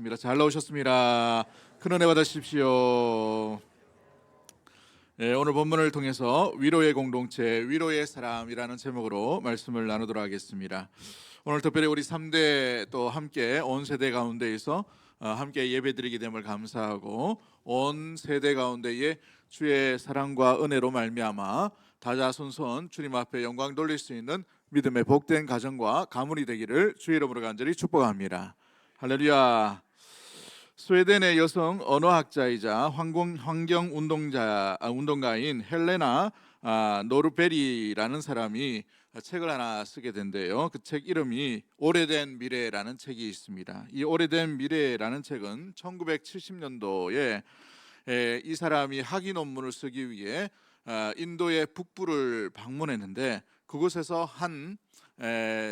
기도하겠습니다. 잘 나오셨습니다. 큰 은혜 받으십시오. 오늘 본문을 통해서 위로의 공동체, 위로의 사람이라는 제목으로 말씀을 나누도록 하겠습니다. 오늘 특별히 우리 3대 또 함께 온 세대 가운데에서 함께 예배드리게 됨을 감사하고 온 세대 가운데에 주의 사랑과 은혜로 말미암아 다자손손 주님 앞에 영광 돌릴 수 있는 믿음의 복된 가정과 가문이 되기를 주의 이름으로 간절히 축복합니다. 할렐루야. 스웨덴의 여성 언어학자이자 환경 운동가인 헬레나 노르베리라는 사람이 책을 하나 쓰게 된대요. 그 책 이름이 오래된 미래라는 책이 있습니다. 이 오래된 미래라는 책은 1970년도에 이 사람이 학위 논문을 쓰기 위해 인도의 북부를 방문했는데 그곳에서 한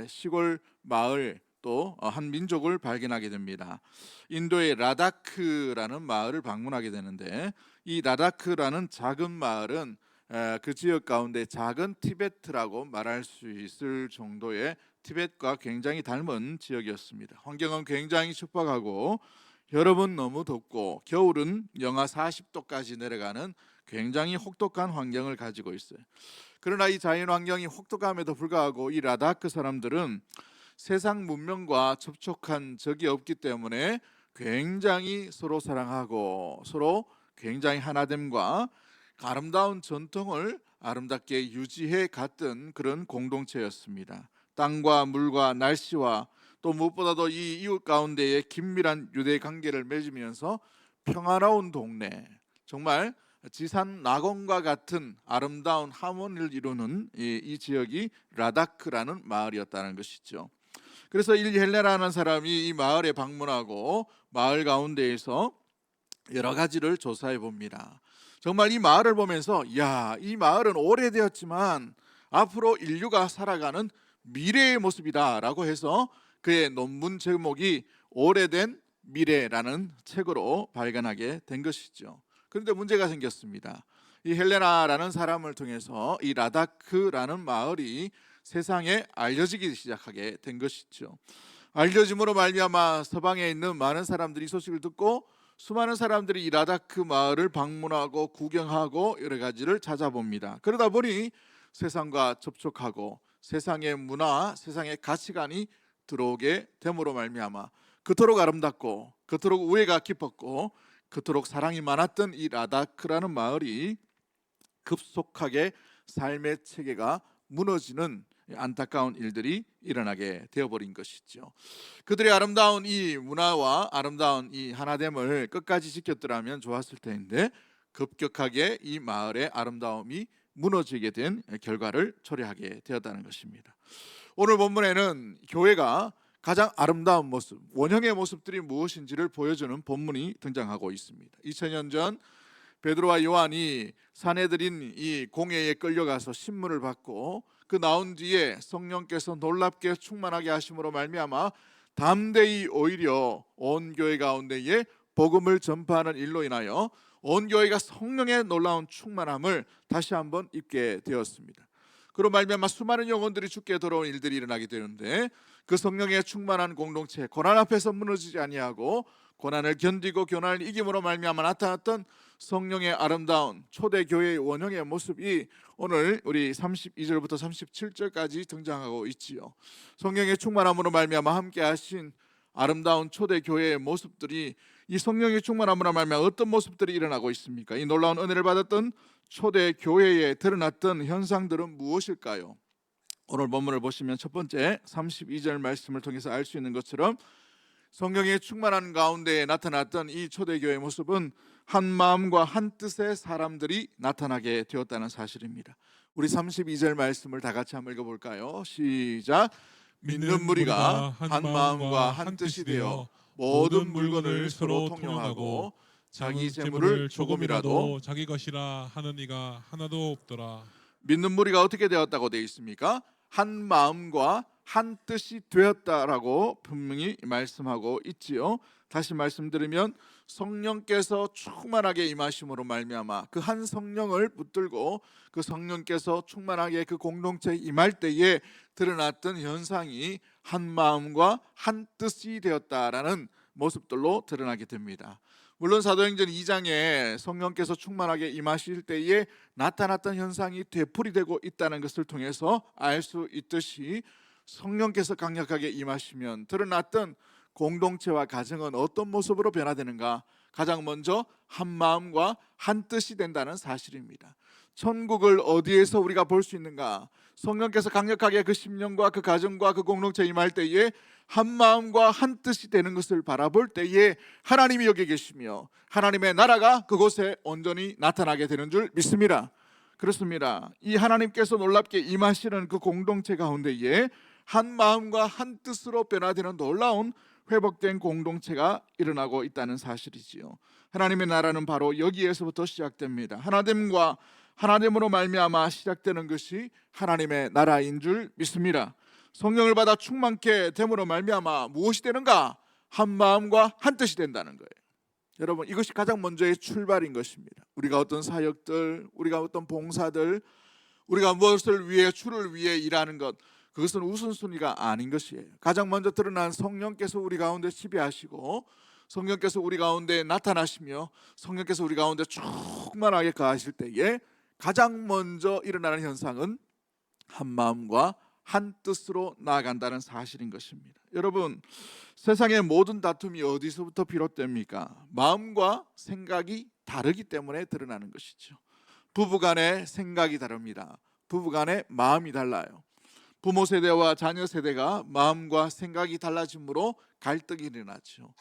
시골 마을 또 한 민족을 발견하게 됩니다. 인도의 라다크라는 마을을 방문하게 되는데 이 라다크라는 작은 마을은 그 지역 가운데 작은 티베트라고 말할 수 있을 정도의 티베트과 굉장히 닮은 지역이었습니다. 환경은 굉장히 척박하고 여름은 너무 덥고 겨울은 영하 40도까지 내려가는 굉장히 혹독한 환경을 가지고 있어요. 그러나 이 자연 환경이 혹독함에도 불구하고 이 라다크 사람들은 세상 문명과 접촉한 적이 없기 때문에 굉장히 서로 사랑하고 서로 굉장히 하나됨과 아름다운 전통을 아름답게 유지해 갔던 그런 공동체였습니다. 땅과 물과 날씨와 또 무엇보다도 이 이웃 가운데에 긴밀한 유대 관계를 맺으면서 평화로운 동네, 정말 지산 낙원과 같은 아름다운 하모니를 이루는 이 지역이 라다크라는 마을이었다는 것이죠. 그래서 이 헬레라는 사람이 이 마을에 방문하고 마을 가운데에서 여러 가지를 조사해 봅니다. 정말 이 마을을 보면서 이 마을은 오래되었지만 앞으로 인류가 살아가는 미래의 모습이다라고 해서 그의 논문 제목이 오래된 미래라는 책으로 발견하게 된 것이죠. 그런데 문제가 생겼습니다. 이 헬레나라는 사람을 통해서 이 라다크라는 마을이 세상에 알려지기 시작하게 된 것이죠. 알려짐으로 말미암아 서방에 있는 많은 사람들이 소식을 듣고 수많은 사람들이 이 라다크 마을을 방문하고 구경하고 여러 가지를 찾아봅니다. 그러다 보니 세상과 접촉하고 세상의 문화, 세상의 가치관이 들어오게 됨으로 말미암아 그토록 아름답고 그토록 우애가 깊었고 그토록 사랑이 많았던 이 라다크라는 마을이 급속하게 삶의 체계가 무너지는 안타까운 일들이 일어나게 되어버린 것이죠. 그들의 아름다운 이 문화와 아름다운 이 하나됨을 끝까지 지켰더라면 좋았을 텐데 급격하게 이 마을의 아름다움이 무너지게 된 결과를 초래하게 되었다는 것입니다. 오늘 본문에는 교회가 가장 아름다운 모습, 원형의 모습들이 무엇인지를 보여주는 본문이 등장하고 있습니다. 2000년 전 베드로와 요한이 사내들인 이 공회에 끌려가서 신문을 받고 그 나온 뒤에 성령께서 놀랍게 충만하게 하심으로 말미암아 담대히 오히려 온 교회 가운데에 복음을 전파하는 일로 인하여 온 교회가 성령의 놀라운 충만함을 다시 한번 입게 되었습니다. 그로 말미암아 수많은 영혼들이 주께 돌아온 일들이 일어나게 되는데 그 성령의 충만한 공동체, 고난 앞에서 무너지지 아니하고 고난을 견디고 고난을 이김으로 말미암아 나타났던 성령의 아름다운 초대교회의 원형의 모습이 오늘 우리 32절부터 37절까지 등장하고 있지요. 성령의 충만함으로 말미암아 함께 하신 아름다운 초대교회의 모습들이 이 성령의 충만함으로 말미암아 어떤 모습들이 일어나고 있습니까? 이 놀라운 은혜를 받았던 초대교회에 드러났던 현상들은 무엇일까요? 오늘 본문을 보시면 첫 번째 32절 말씀을 통해서 알 수 있는 것처럼 성령의 충만한 가운데에 나타났던 이 초대교회의 모습은 한 마음과 한 뜻의 사람들이 나타나게 되었다는 사실입니다. 우리 32절 말씀을 다 같이 한번 읽어볼까요? 시작. 믿는 무리가 한 마음과 한 뜻이 되어 모든 물건을 서로 통용하고 자기 재물을 조금이라도 자기 것이라 하는 이가 하나도 없더라. 믿는 무리가 어떻게 되었다고 되어 있습니까? 한 마음과 한 뜻이 되었다라고 분명히 말씀하고 있지요. 다시 말씀드리면 성령께서 충만하게 임하심으로 말미암아 그 한 성령을 붙들고 그 성령께서 충만하게 그 공동체에 임할 때에 드러났던 현상이 한 마음과 한 뜻이 되었다라는 모습들로 드러나게 됩니다. 물론 사도행전 2장에 성령께서 충만하게 임하실 때에 나타났던 현상이 되풀이되고 있다는 것을 통해서 알 수 있듯이 성령께서 강력하게 임하시면 드러났던 공동체와 가정은 어떤 모습으로 변화되는가? 가장 먼저 한 마음과 한 뜻이 된다는 사실입니다. 천국을 어디에서 우리가 볼 수 있는가? 성령께서 강력하게 그 심령과 그 가정과 그 공동체에 임할 때에 한 마음과 한 뜻이 되는 것을 바라볼 때에 하나님이 여기 계시며 하나님의 나라가 그곳에 온전히 나타나게 되는 줄 믿습니다. 그렇습니다. 이 하나님께서 놀랍게 임하시는 그 공동체 가운데에 한 마음과 한 뜻으로 변화되는 놀라운 회복된 공동체가 일어나고 있다는 사실이지요. 하나님의 나라는 바로 여기에서부터 시작됩니다. 하나님으로 말미암아 시작되는 것이 하나님의 나라인 줄 믿습니다. 성령을 받아 충만케 됨으로 말미암아 무엇이 되는가? 한 마음과 한 뜻이 된다는 거예요. 여러분, 이것이 가장 먼저의 출발인 것입니다. 우리가 어떤 사역들, 우리가 어떤 봉사들, 우리가 무엇을 위해, 주를 위해 일하는 것, 그것은 우선순위가 아닌 것이에요. 가장 먼저 드러난 성령께서 우리 가운데 지배하시고 성령께서 우리 가운데 나타나시며 성령께서 우리 가운데 충만하게 거하실 때에 가장 먼저 일어나는 현상은 한 마음과 한 뜻으로 나아간다는 사실인 것입니다. 여러분, 세상의 모든 다툼이 어디서부터 비롯됩니까? 마음과 생각이 다르기 때문에 드러나는 것이죠. 부부간의 생각이 다릅니다. 부부간의 마음이 달라요. 부모 세대와 자녀 세대가 마음과 생각이 달라지므로 갈등이 일어나죠.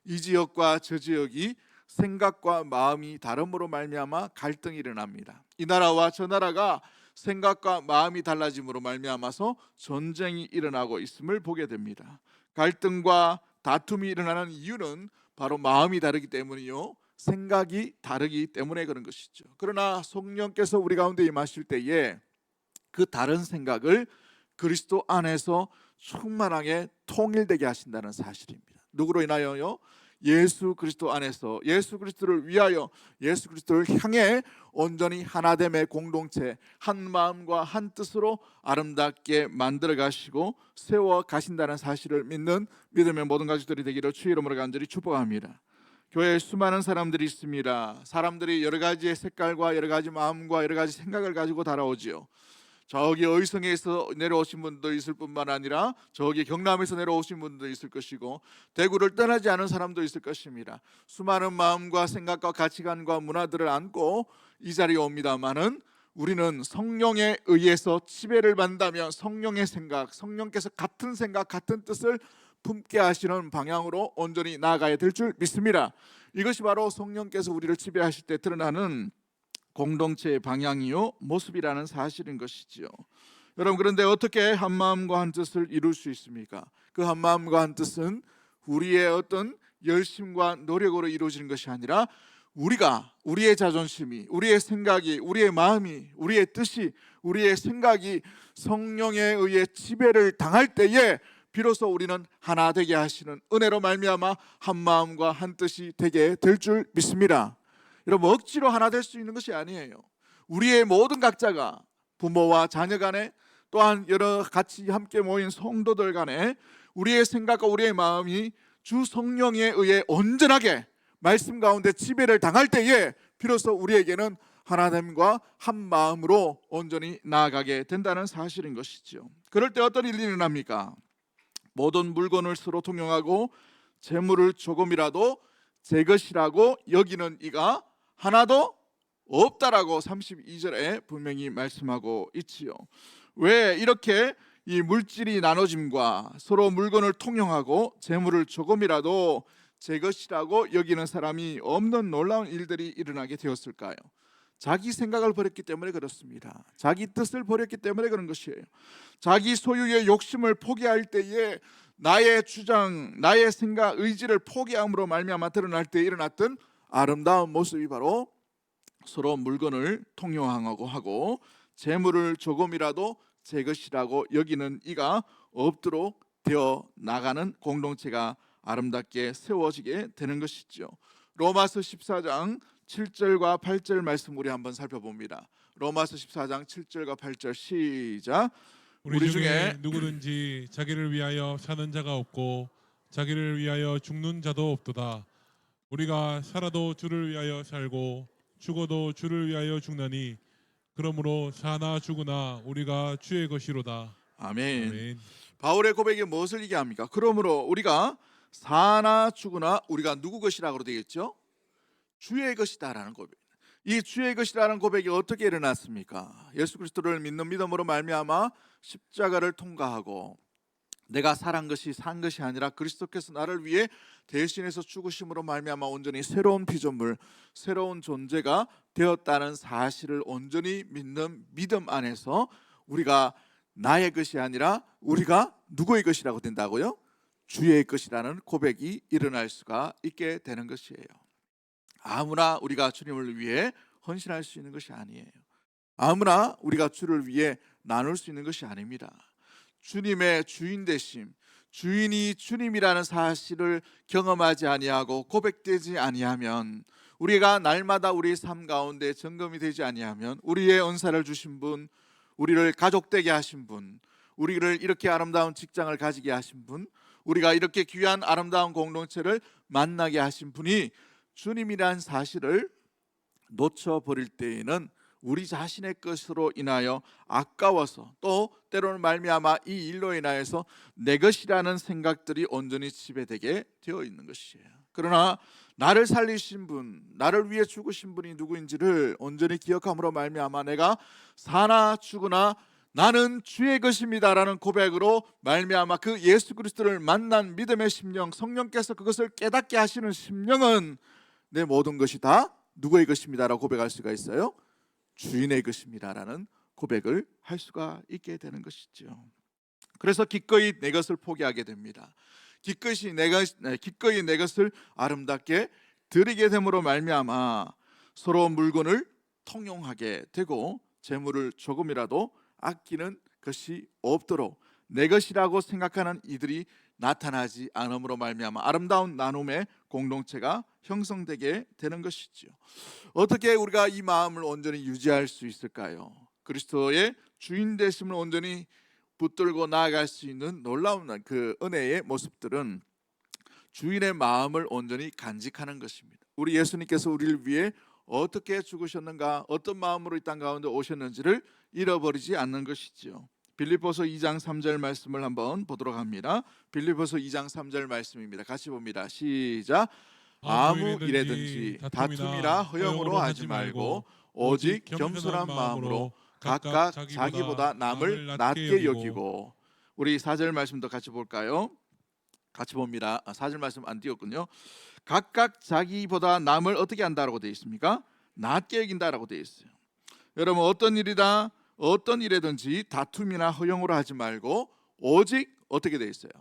이 지역과 저 지역이 생각과 마음이 다름으로 말미암아 갈등이 일어납니다. 이 나라와 저 나라가 생각과 마음이 달라짐으로 말미암아서 전쟁이 일어나고 있음을 보게 됩니다. 갈등과 다툼이 일어나는 이유는 바로 마음이 다르기 때문이요, 생각이 다르기 때문에 그런 것이죠. 그러나 성령께서 우리 가운데 임하실 때에 그 다른 생각을 그리스도 안에서 충만하게 통일되게 하신다는 사실입니다. 누구로 인하여요? 예수 그리스도 안에서 예수 그리스도를 위하여 예수 그리스도를 향해 온전히 하나됨의 공동체, 한 마음과 한 뜻으로 아름답게 만들어 가시고 세워 가신다는 사실을 믿는 믿음의 모든 가족들이 되기를 주의 이름으로 간절히 축복합니다. 교회에 수많은 사람들이 있습니다. 사람들이 여러 가지의 색깔과 여러 가지 마음과 여러 가지 생각을 가지고 달아오지요. 저기 의성에서 내려오신 분도 있을 뿐만 아니라 저기 경남에서 내려오신 분도 있을 것이고 대구를 떠나지 않은 사람도 있을 것입니다. 수많은 마음과 생각과 가치관과 문화들을 안고 이 자리에 옵니다마는 우리는 성령에 의해서 지배를 받는다면 성령의 생각, 성령께서 같은 생각, 같은 뜻을 품게 하시는 방향으로 온전히 나아가야 될 줄 믿습니다. 이것이 바로 성령께서 우리를 지배하실 때 드러나는 공동체의 방향이요 모습이라는 사실인 것이지요. 여러분, 그런데 어떻게 한 마음과 한 뜻을 이룰 수 있습니까? 그 한 마음과 한 뜻은 우리의 어떤 열심과 노력으로 이루어지는 것이 아니라 우리의 자존심이, 우리의 생각이, 우리의 마음이, 우리의 뜻이, 우리의 생각이 성령에 의해 지배를 당할 때에 비로소 우리는 하나 되게 하시는 은혜로 말미암아 한 마음과 한 뜻이 되게 될 줄 믿습니다. 여러분, 억지로 하나 될 수 있는 것이 아니에요. 우리의 모든 각자가 부모와 자녀 간에 또한 여러 같이 함께 모인 성도들 간에 우리의 생각과 우리의 마음이 주 성령에 의해 온전하게 말씀 가운데 지배를 당할 때에 비로소 우리에게는 하나됨과 한 마음으로 온전히 나아가게 된다는 사실인 것이죠. 그럴 때 어떤 일이 일어납니까? 모든 물건을 서로 통용하고 재물을 조금이라도 제 것이라고 여기는 이가 하나도 없다라고 32절에 분명히 말씀하고 있지요. 왜 이렇게 이 물질이 나눠짐과 서로 물건을 통용하고 재물을 조금이라도 제 것이라고 여기는 사람이 없는 놀라운 일들이 일어나게 되었을까요? 자기 생각을 버렸기 때문에 그렇습니다. 자기 뜻을 버렸기 때문에 그런 것이에요. 자기 소유의 욕심을 포기할 때에 나의 주장, 나의 생각, 의지를 포기함으로 말미암아 드러날 때 일어났던 아름다운 모습이 바로 서로 물건을 통용하고 하고 재물을 조금이라도 제 것이라고 여기는 이가 없도록 되어 나가는 공동체가 아름답게 세워지게 되는 것이죠. 로마서 14장 7절과 8절 말씀 우리 한번 살펴봅니다. 로마서 14장 7절과 8절 시작. 우리 중에 누구든지 자기를 위하여 사는 자가 없고 자기를 위하여 죽는 자도 없도다. 우리가 살아도 주를 위하여 살고 죽어도 주를 위하여 죽나니 그러므로 사나 죽으나 우리가 주의 것이로다. 아멘. 아멘. 바울의 고백이 무엇을 얘기합니까? 그러므로 우리가 사나 죽으나 우리가 누구 것이라고 되어 있죠? 주의 것이다라는 고백. 이 주의 것이라는 고백이 어떻게 일어났습니까? 예수 그리스도를 믿는 믿음으로 말미암아 십자가를 통과하고 내가 살한 것이 산 것이 아니라 그리스도께서 나를 위해 대신해서 죽으심으로 말미암아 온전히 새로운 피조물, 새로운 존재가 되었다는 사실을 온전히 믿는 믿음 안에서 우리가 나의 것이 아니라 우리가 누구의 것이라고 된다고요? 주의 것이라는 고백이 일어날 수가 있게 되는 것이에요. 아무나 우리가 주님을 위해 헌신할 수 있는 것이 아니에요. 아무나 우리가 주를 위해 나눌 수 있는 것이 아닙니다. 주님의 주인 되심, 주인이 주님이라는 사실을 경험하지 아니하고 고백되지 아니하면, 우리가 날마다 우리의 삶 가운데 점검이 되지 아니하면, 우리의 은사를 주신 분, 우리를 가족되게 하신 분, 우리를 이렇게 아름다운 직장을 가지게 하신 분, 우리가 이렇게 귀한 아름다운 공동체를 만나게 하신 분이 주님이라는 사실을 놓쳐버릴 때에는 우리 자신의 것으로 인하여 아까워서, 또 때로는 말미암아 이 일로 인하여서 내 것이라는 생각들이 온전히 지배되게 되어 있는 것이에요. 그러나 나를 살리신 분, 나를 위해 죽으신 분이 누구인지를 온전히 기억함으로 말미암아 내가 사나 죽으나 나는 주의 것입니다라는 고백으로 말미암아 그 예수 그리스도를 만난 믿음의 심령, 성령께서 그것을 깨닫게 하시는 심령은 내 모든 것이 다 누구의 것입니다라고 고백할 수가 있어요? 주인의 것입니다라는 고백을 할 수가 있게 되는 것이죠. 그래서 기꺼이 내 것을 포기하게 됩니다. 기꺼이 내 것을 아름답게 드리게 됨으로 말미암아 서로 물건을 통용하게 되고 재물을 조금이라도 아끼는 것이 없도록 내 것이라고 생각하는 이들이 나타나지 않음으로 말미암아 아름다운 나눔의 공동체가 형성되게 되는 것이죠. 어떻게 우리가 이 마음을 온전히 유지할 수 있을까요? 그리스도의 주인 되심을 온전히 붙들고 나아갈 수 있는 놀라운 그 은혜의 모습들은 주인의 마음을 온전히 간직하는 것입니다. 우리 예수님께서 우리를 위해 어떻게 죽으셨는가, 어떤 마음으로 이 땅 가운데 오셨는지를 잃어버리지 않는 것이지요. 빌립보서 2장 3절 말씀을 한번 보도록 합니다. 빌립보서 2장 3절 말씀입니다. 같이 봅니다. 시작. 아무 일에든지 다툼이나 허영으로 하지 말고 오직 겸손한 마음으로 각각 자기보다 남을 낮게 여기고. 우리 4절 말씀도 같이 볼까요? 같이 봅니다. 4절 말씀 안 띄웠군요. 각각 자기보다 남을 어떻게 한다라고 되어 있습니까? 낮게 여긴다라고 되어 있어요. 여러분, 어떤 일이다, 어떤 일에든지 다툼이나 허영으로 하지 말고 오직 어떻게 되어 있어요?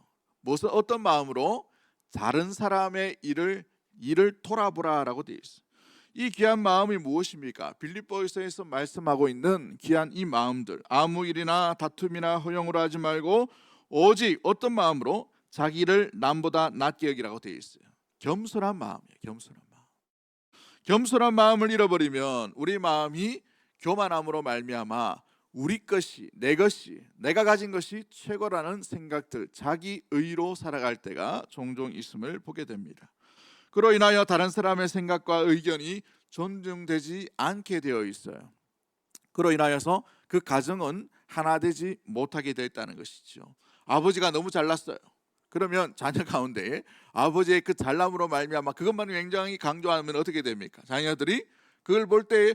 무슨 어떤 마음으로 다른 사람의 일을 돌아보라라고 되어 있어요. 이 귀한 마음이 무엇입니까? 빌립보서에서 말씀하고 있는 귀한 이 마음들, 아무 일이나 다툼이나 허영으로 하지 말고 오직 어떤 마음으로 자기를 남보다 낮게 여기라고 되어 있어요. 겸손한 마음이에요. 겸손한 마음. 겸손한 마음을 잃어버리면 우리 마음이 교만함으로 말미암아 우리 것이, 내 것이, 내가 가진 것이 최고라는 생각들, 자기 의로 살아갈 때가 종종 있음을 보게 됩니다. 그로 인하여 다른 사람의 생각과 의견이 존중되지 않게 되어 있어요. 그로 인하여서 그 가정은 하나 되지 못하게 되었다는 것이죠. 아버지가 너무 잘났어요. 그러면 자녀 가운데 아버지의 그 잘남으로 말미암아 그것만 굉장히 강조하면 어떻게 됩니까? 자녀들이 그걸 볼 때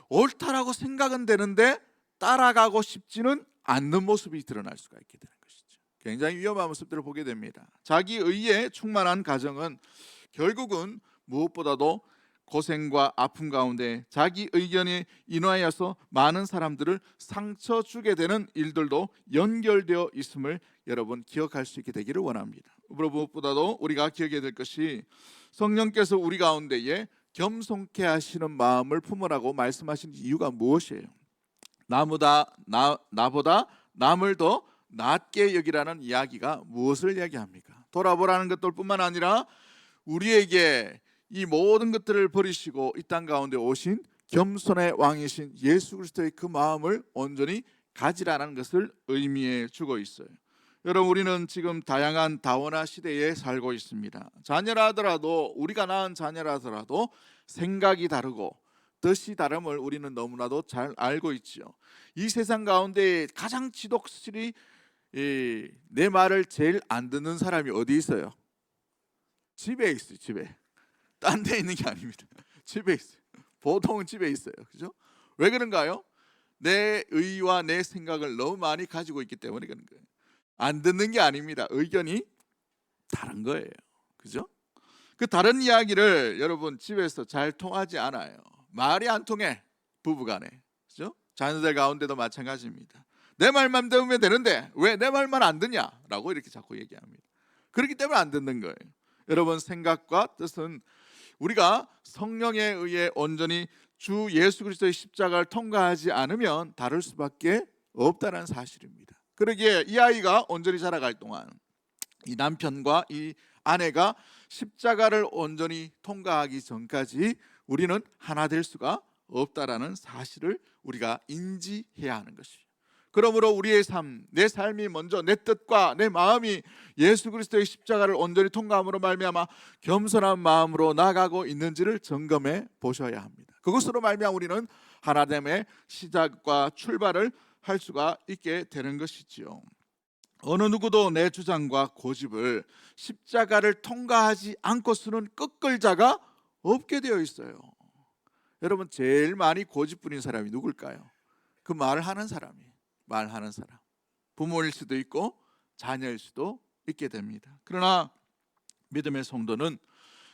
옳다라고 생각은 되는데 따라가고 싶지는 않는 모습이 드러날 수가 있게 되는 것이죠. 굉장히 위험한 모습들을 보게 됩니다. 자기 의에 충만한 가정은 결국은 무엇보다도 고생과 아픔 가운데 자기 의견에 인하여서 많은 사람들을 상처 주게 되는 일들도 연결되어 있음을 여러분 기억할 수 있게 되기를 원합니다. 무엇보다도 우리가 기억해야 될 것이 성령께서 우리 가운데에 겸손케 하시는 마음을 품으라고 말씀하신 이유가 무엇이에요? 나보다 남을 더 낮게 여기라는 이야기가 무엇을 이야기합니까? 돌아보라는 것들뿐만 아니라 우리에게 이 모든 것들을 버리시고 이 땅 가운데 오신 겸손의 왕이신 예수 그리스도의 그 마음을 온전히 가지라는 것을 의미해 주고 있어요. 여러분, 우리는 지금 다양한 다원화 시대에 살고 있습니다. 자녀라 하더라도, 우리가 낳은 자녀라 하더라도 생각이 다르고 뜻이 다름을 우리는 너무나도 잘 알고 있지요. 이 세상 가운데 가장 지독실이 내 말을 제일 안 듣는 사람이 어디 있어요? 집에 있어요. 집에. 딴 데 있는 게 아닙니다. 집에 있어요. 보통은 집에 있어요. 그죠? 왜 그런가요? 내 의와 내 생각을 너무 많이 가지고 있기 때문에 그런 거예요. 안 듣는 게 아닙니다. 의견이 다른 거예요. 그죠? 그 다른 이야기를 여러분 집에서 잘 통하지 않아요. 말이 안 통해. 부부간에. 그죠? 자녀들 가운데도 마찬가지입니다. 내 말만 들으면 되는데 왜 내 말만 안 듣냐라고 이렇게 자꾸 얘기합니다. 그렇기 때문에 안 듣는 거예요. 여러분, 생각과 뜻은 우리가 성령에 의해 온전히 주 예수 그리스도의 십자가를 통과하지 않으면 다를 수밖에 없다는 사실입니다. 그러기에 이 아이가 온전히 자라갈 동안 이 남편과 이 아내가 십자가를 온전히 통과하기 전까지 우리는 하나 될 수가 없다라는 사실을 우리가 인지해야 하는 것이죠. 그러므로 우리의 삶, 내 삶이 먼저 내 뜻과 내 마음이 예수 그리스도의 십자가를 온전히 통과함으로 말미암아 겸손한 마음으로 나아가고 있는지를 점검해 보셔야 합니다. 그것으로 말미암아 우리는 하나됨의 시작과 출발을 할 수가 있게 되는 것이지요. 어느 누구도 내 주장과 고집을 십자가를 통과하지 않고서는 꺾을 자가 없게 되어 있어요. 여러분, 제일 많이 고집 부린 사람이 누굴까요? 그 말을 하는 사람이에요. 말하는 사람, 부모일 수도 있고 자녀일 수도 있게 됩니다. 그러나 믿음의 성도는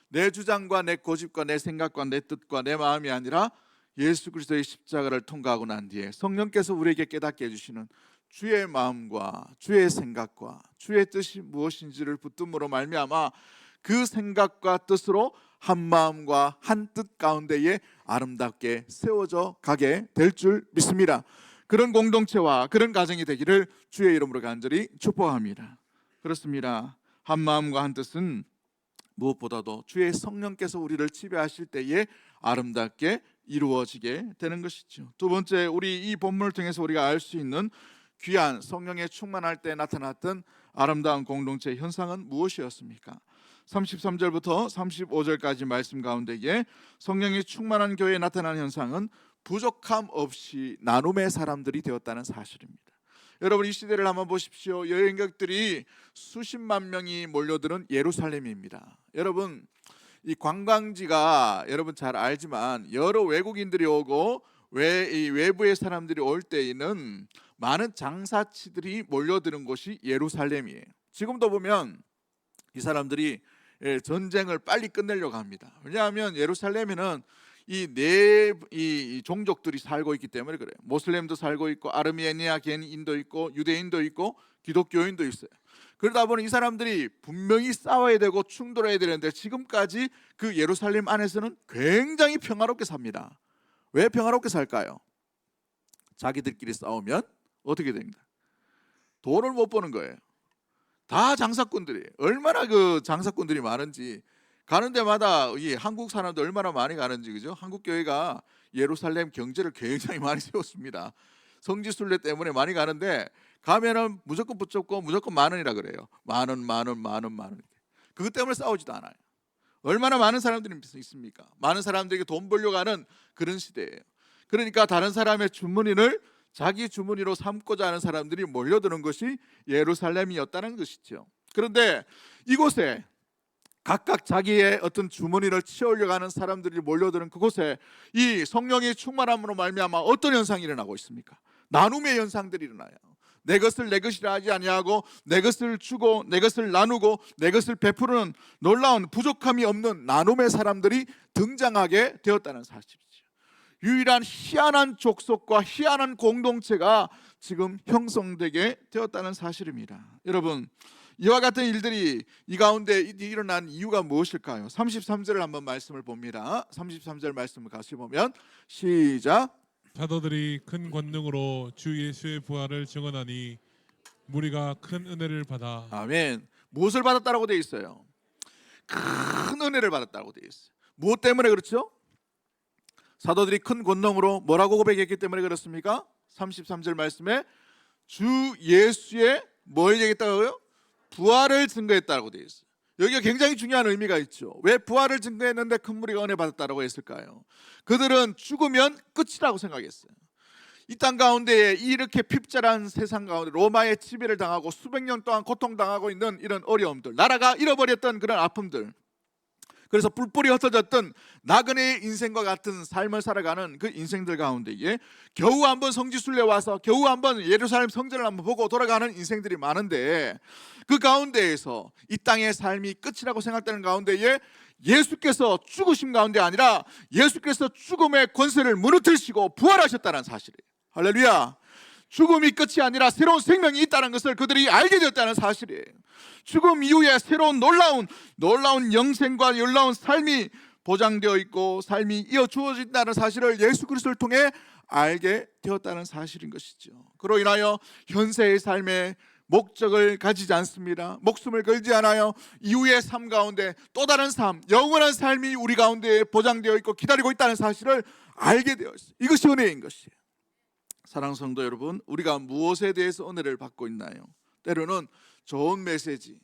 내 주장과 내 고집과 내 생각과 내 뜻과 내 마음이 아니라 예수 그리스도의 십자가를 통과하고 난 뒤에 성령께서 우리에게 깨닫게 해주시는 주의 마음과 주의 생각과 주의 뜻이 무엇인지를 붙듦으로 말미암아 그 생각과 뜻으로 한 마음과 한 뜻 가운데에 아름답게 세워져 가게 될 줄 믿습니다. 그런 공동체와 그런 가정이 되기를 주의 이름으로 간절히 축복합니다. 그렇습니다. 한 마음과 한 뜻은 무엇보다도 주의 성령께서 우리를 지배하실 때에 아름답게 이루어지게 되는 것이죠. 두 번째, 우리 이 본문을 통해서 우리가 알 수 있는 귀한 성령에 충만할 때 나타났던 아름다운 공동체 현상은 무엇이었습니까? 33절부터 35절까지 말씀 가운데에 성령이 충만한 교회에 나타난 현상은 부족함 없이 나눔의 사람들이 되었다는 사실입니다. 여러분, 이 시대를 한번 보십시오. 여행객들이 수십만 명이 몰려드는 예루살렘입니다. 여러분, 이 관광지가 여러분 잘 알지만 여러 외국인들이 오고 이 외부의 사람들이 올 때에는 많은 장사치들이 몰려드는 곳이 예루살렘이에요. 지금도 보면 이 사람들이 전쟁을 빨리 끝내려고 합니다. 왜냐하면 예루살렘에는 이 종족들이 살고 있기 때문에 그래요. 모슬렘도 살고 있고 아르메니아인도 있고 유대인도 있고 기독교인도 있어요. 그러다 보니 이 사람들이 분명히 싸워야 되고 충돌해야 되는데 지금까지 그 예루살렘 안에서는 굉장히 평화롭게 삽니다. 왜 평화롭게 살까요? 자기들끼리 싸우면 어떻게 됩니까? 돈을 못 버는 거예요. 다 장사꾼들이에요. 얼마나 그 장사꾼들이 많은지, 가는 데마다 이 한국 사람도 얼마나 많이 가는지, 그죠? 한국 교회가 예루살렘 경제를 굉장히 많이 세웠습니다. 성지순례 때문에 많이 가는데 가면은 무조건 붙잡고 무조건 10,000원이라 그래요. 10,000원. 그것 때문에 싸우지도 않아요. 얼마나 많은 사람들이 있습니까? 많은 사람들에게 돈 벌려고 하는 그런 시대예요. 그러니까 다른 사람의 주머니를 자기 주머니로 삼고자 하는 사람들이 몰려드는 것이 예루살렘이었다는 것이죠. 그런데 이곳에 각각 자기의 어떤 주머니를 채우려고 하는 사람들이 몰려드는 그곳에 이 성령의 충만함으로 말미암아 어떤 현상이 일어나고 있습니까? 나눔의 현상들이 일어나요. 내 것을 내 것이라 하지 아니하고 내 것을 주고 내 것을 나누고 내 것을 베푸는 놀라운 부족함이 없는 나눔의 사람들이 등장하게 되었다는 사실이죠. 유일한 희한한 족속과 희한한 공동체가 지금 형성되게 되었다는 사실입니다. 여러분, 이와 같은 일들이 이 가운데 일어난 이유가 무엇일까요? 33절을 한번 말씀을 봅니다. 33절 말씀을 같이 보면 시작. 사도들이 큰 권능으로 주 예수의 부활을 증언하니 무리가 큰 은혜를 받아. 아멘. 무엇을 받았다라고 되어 있어요? 큰 은혜를 받았다고 되어 있어요. 무엇 때문에 그렇죠? 사도들이 큰 권능으로 뭐라고 고백했기 때문에 그렇습니까? 33절 말씀에 주 예수의 뭘 얘기했다고요? 부활을 증거했다고 되어 있어요. 여기가 굉장히 중요한 의미가 있죠. 왜 부활을 증거했는데 큰 무리가 은혜 받았다고 했을까요? 그들은 죽으면 끝이라고 생각했어요. 이 땅 가운데에 이렇게 핍절한 세상 가운데 로마의 지배를 당하고 수백 년 동안 고통당하고 있는 이런 어려움들, 나라가 잃어버렸던 그런 아픔들, 그래서 뿔뿔이 흩어졌던 나그네의 인생과 같은 삶을 살아가는 그 인생들 가운데에 겨우 한번 성지순례 와서 겨우 한번 예루살렘 성전을 한번 보고 돌아가는 인생들이 많은데, 그 가운데에서 이 땅의 삶이 끝이라고 생각되는 가운데에 예수께서 죽으심 가운데 아니라 예수께서 죽음의 권세를 무너뜨리시고 부활하셨다는 사실이에요. 할렐루야. 죽음이 끝이 아니라 새로운 생명이 있다는 것을 그들이 알게 되었다는 사실이에요. 죽음 이후에 새로운 놀라운 영생과 놀라운 삶이 보장되어 있고 삶이 이어 주어진다는 사실을 예수 그리스도를 통해 알게 되었다는 사실인 것이죠. 그로 인하여 현세의 삶에 목적을 가지지 않습니다. 목숨을 걸지 않아요. 이후의 삶 가운데 또 다른 삶, 영원한 삶이 우리 가운데 보장되어 있고 기다리고 있다는 사실을 알게 되어 있어요. 이것이 은혜인 것이에요. 사랑하는 성도 여러분, 우리가 무엇에 대해서 은혜를 받고 있나요? 때로는 좋은 메시지,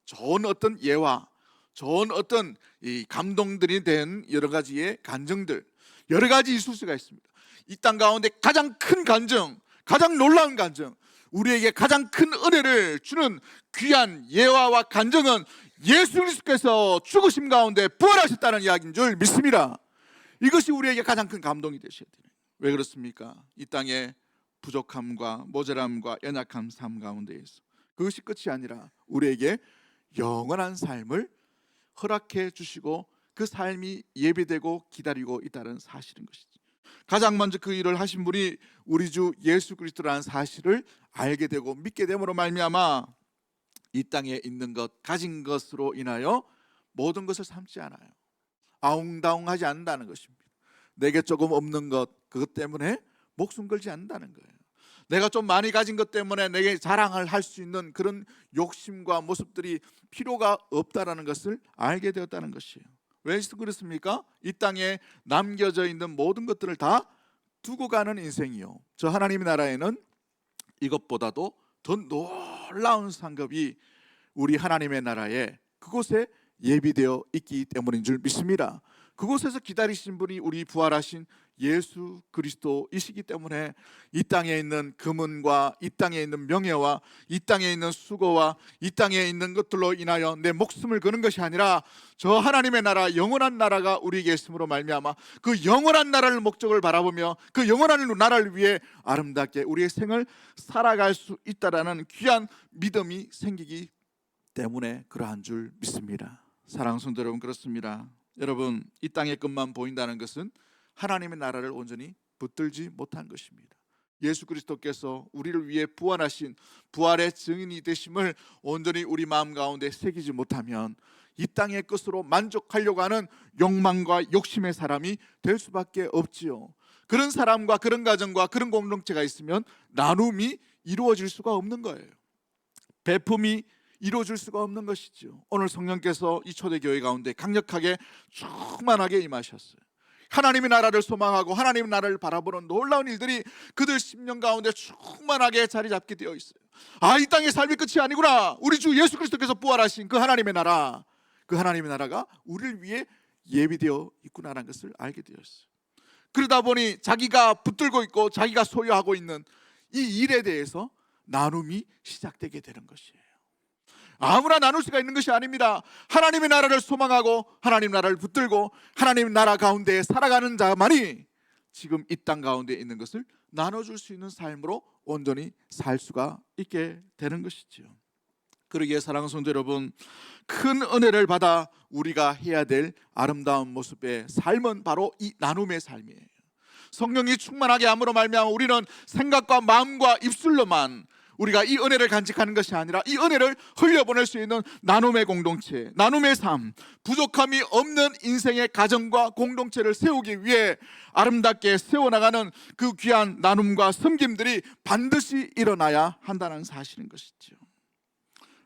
좋은 어떤 예화, 좋은 어떤 이 감동들이 된 여러 가지의 간증들, 여러 가지 있을 수가 있습니다. 이 땅 가운데 가장 큰 간증, 가장 놀라운 간증, 우리에게 가장 큰 은혜를 주는 귀한 예화와 간증은 예수 그리스도께서 죽으심 가운데 부활하셨다는 이야기인 줄 믿습니다. 이것이 우리에게 가장 큰 감동이 되셔야 돼요. 왜 그렇습니까? 이 땅의 부족함과 모자람과 연약한 삶 가운데에서 그것이 끝이 아니라 우리에게 영원한 삶을 허락해 주시고 그 삶이 예비되고 기다리고 있다는 사실인 것이죠. 가장 먼저 그 일을 하신 분이 우리 주 예수 그리스도라는 사실을 알게 되고 믿게 됨으로 말미암아 이 땅에 있는 것, 가진 것으로 인하여 모든 것을 삼지 않아요. 아웅다웅하지 않는다는 것입니다. 내게 조금 없는 것, 그것 때문에 목숨 걸지 않는다는 거예요. 내가 좀 많이 가진 것 때문에 내게 자랑을 할 수 있는 그런 욕심과 모습들이 필요가 없다라는 것을 알게 되었다는 것이에요. 왜 그렇습니까? 이 땅에 남겨져 있는 모든 것들을 다 두고 가는 인생이요, 저 하나님의 나라에는 이것보다도 더 놀라운 상급이 우리 하나님의 나라에 그곳에 예비되어 있기 때문인 줄 믿습니다. 그곳에서 기다리신 분이 우리 부활하신 예수 그리스도이시기 때문에 이 땅에 있는 금은과 이 땅에 있는 명예와 이 땅에 있는 수고와 이 땅에 있는 것들로 인하여 내 목숨을 거는 것이 아니라 저 하나님의 나라, 영원한 나라가 우리에게 있음으로 말미암아 그 영원한 나라를 목적을 바라보며 그 영원한 나라를 위해 아름답게 우리의 생을 살아갈 수 있다라는 귀한 믿음이 생기기 때문에 그러한 줄 믿습니다. 사랑하는 성도 여러분, 그렇습니다. 여러분, 이 땅의 것만 보인다는 것은 하나님의 나라를 온전히 붙들지 못한 것입니다. 예수 그리스도께서 우리를 위해 부활하신 부활의 증인이 되심을 온전히 우리 마음 가운데 새기지 못하면 이 땅의 것으로 만족하려고 하는 욕망과 욕심의 사람이 될 수밖에 없지요. 그런 사람과 그런 가정과 그런 공동체가 있으면 나눔이 이루어질 수가 없는 거예요. 베품이 이루어질 수가 없는 것이죠. 오늘 성령께서 이 초대교회 가운데 강력하게 충만하게 임하셨어요. 하나님의 나라를 소망하고 하나님의 나라를 바라보는 놀라운 일들이 그들 심령 가운데 충만하게 자리 잡게 되어 있어요. 아, 이 땅의 삶이 끝이 아니구나. 우리 주 예수 그리스도께서 부활하신 그 하나님의 나라, 그 하나님의 나라가 우리를 위해 예비되어 있구나라는 것을 알게 되었어요. 그러다 보니 자기가 붙들고 있고 자기가 소유하고 있는 이 일에 대해서 나눔이 시작되게 되는 것이에요. 아무나 나눌 수가 있는 것이 아닙니다. 하나님의 나라를 소망하고 하나님 나라를 붙들고 하나님 나라 가운데 살아가는 자만이 지금 이 땅 가운데 있는 것을 나눠줄 수 있는 삶으로 온전히 살 수가 있게 되는 것이죠. 그러기에 사랑하는 성도 여러분, 큰 은혜를 받아 우리가 해야 될 아름다운 모습의 삶은 바로 이 나눔의 삶이에요. 성령이 충만하게 함으로 말미암아 우리는 생각과 마음과 입술로만 우리가 이 은혜를 간직하는 것이 아니라 이 은혜를 흘려보낼 수 있는 나눔의 공동체, 나눔의 삶, 부족함이 없는 인생의 가정과 공동체를 세우기 위해 아름답게 세워나가는 그 귀한 나눔과 섬김들이 반드시 일어나야 한다는 사실인 것이죠.